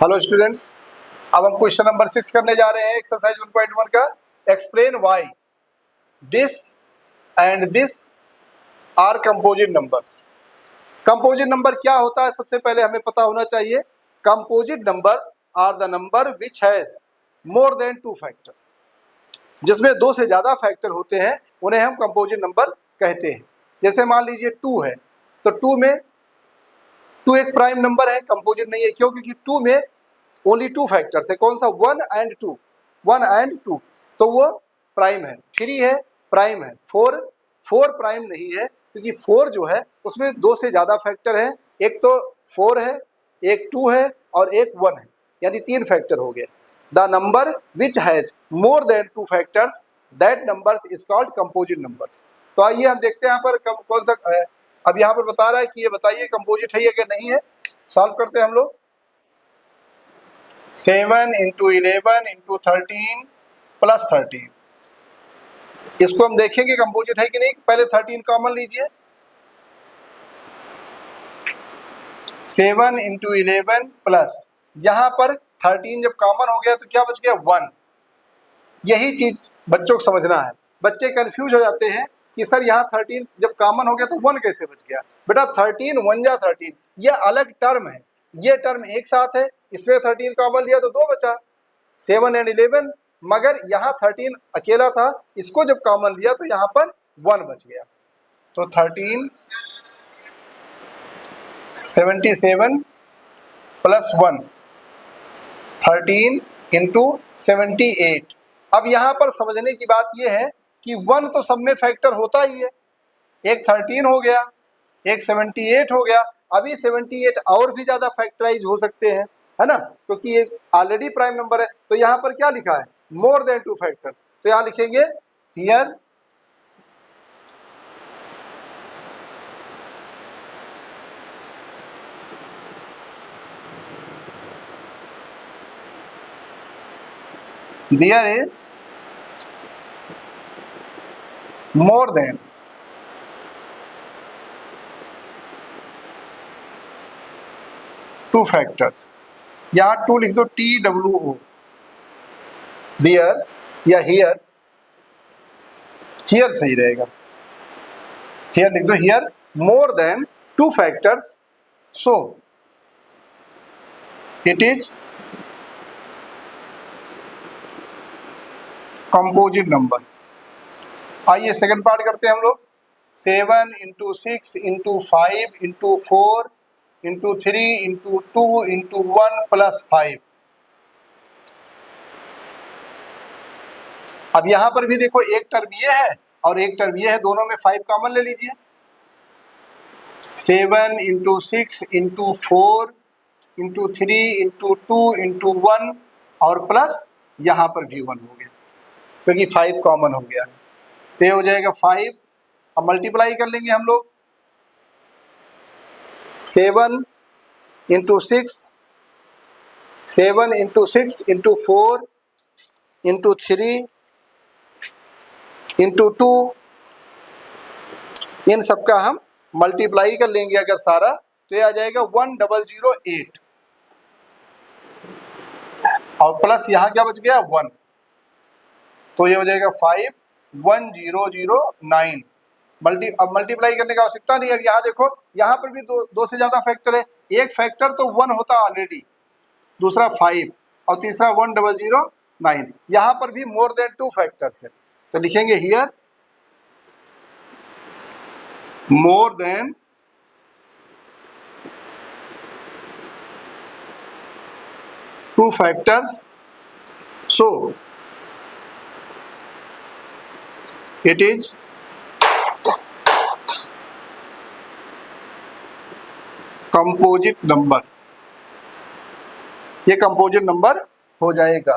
Hello students, अब हम question number 6 करने जा रहे हैं एक्सरसाइज 1.1 का। Explain why this and this are composite numbers. Composite number क्या होता है, सबसे पहले हमें पता होना चाहिए। Composite numbers are the number which has more than 2 factors. जिसमें 2 से ज़्यादा फैक्टर होते हैं उन्हें हम कंपोजिट नंबर कहते हैं। जैसे मान लीजिए 2 है, तो 2 में 2 एक प्राइम नंबर है, कंपोजिट नहीं है। क्यों? क्योंकि 2 में ओनली 2 फैक्टर्स है। कौन सा? 1 एंड 2, 1 एंड 2, तो वो प्राइम है। 3 है, प्राइम है। 4 प्राइम नहीं है, क्योंकि 4 जो है उसमें 2 से ज़्यादा फैक्टर है। एक तो 4 है, एक 2 है और एक 1 है, यानी 3 फैक्टर हो गए। The number which has more than 2 factors, that numbers is called composite numbers. तो आइए हम देखते हैं यहाँ पर कौन सा है। अब यहाँ पर बता रहा है कि ये बताइए कंपोजिट है या कि नहीं है। सॉल्व करते हैं हम लोग। 7 इंटू 11 इंटू 13 प्लस 13, इसको हम देखेंगे कंपोजिट है कि नहीं। पहले 13 कॉमन लीजिए। 7 इंटू 11 प्लस, यहाँ पर 13 जब कॉमन हो गया तो क्या बच गया? 1। यही चीज बच्चों को समझना है। बच्चे कंफ्यूज हो जाते हैं कि सर यहाँ 13 जब कॉमन हो गया तो 1 कैसे बच गया। बेटा 13 1 जा 13, ये अलग टर्म है, ये टर्म एक साथ है। इसमें 13 कॉमन लिया तो 2 बचा, 7 एंड 11। मगर यहाँ 13 अकेला था, इसको जब कॉमन लिया तो यहाँ पर 1 बच गया। तो 13 77 प्लस 1, 13 इंटू 78। अब यहाँ पर समझने की बात यह है कि 1 तो सब में फैक्टर होता ही है। एक 13 हो गया, एक 78 हो गया। अभी 78 और भी ज़्यादा फैक्टराइज हो सकते हैं, है ना, क्योंकि ये ऑलरेडी प्राइम नंबर है। तो यहाँ पर क्या लिखा है? More than 2 factors. तो यहाँ लिखेंगे here there is more than 2 factors. यहाँ 2 लिख दो, TWO, देयर या हियर। हियर सही रहेगा, हियर लिख दो। Here more than 2 factors, so it is composite number. आइए सेकंड पार्ट करते हैं हम लोग। 7 into 6 into 5 into 4 into 3 into 2 into 1 plus 5। अब यहां पर भी देखो, एक टर्म ये है और एक टर्म ये है, दोनों में 5 कॉमन ले लीजिए। 7 into 6 into 4 into 3 into 2 into 1 और प्लस यहां पर भी 1 हो गया, क्योंकि 5 कॉमन हो गया। तो ये हो जाएगा 5। अब मल्टीप्लाई कर लेंगे हम लोग। 7 into 6, 7 into 6 into 4 into 3 into 2, इन सबका हम मल्टीप्लाई कर लेंगे अगर सारा, तो ये आ जाएगा 1008 और प्लस यहाँ क्या बच गया? 1। तो ये हो जाएगा 51009। अब मल्टीप्लाई करने का आवश्यकता नहीं है। अब यहाँ देखो, यहाँ पर भी दो से ज्यादा फैक्टर है। एक फैक्टर तो 1 होता ऑलरेडी, दूसरा 5 और तीसरा 1009। यहाँ पर भी मोर देन 2 फैक्टर्स है, तो लिखेंगे here more than 2 factors, so it is composite number. ये कंपोजिट नंबर हो जाएगा।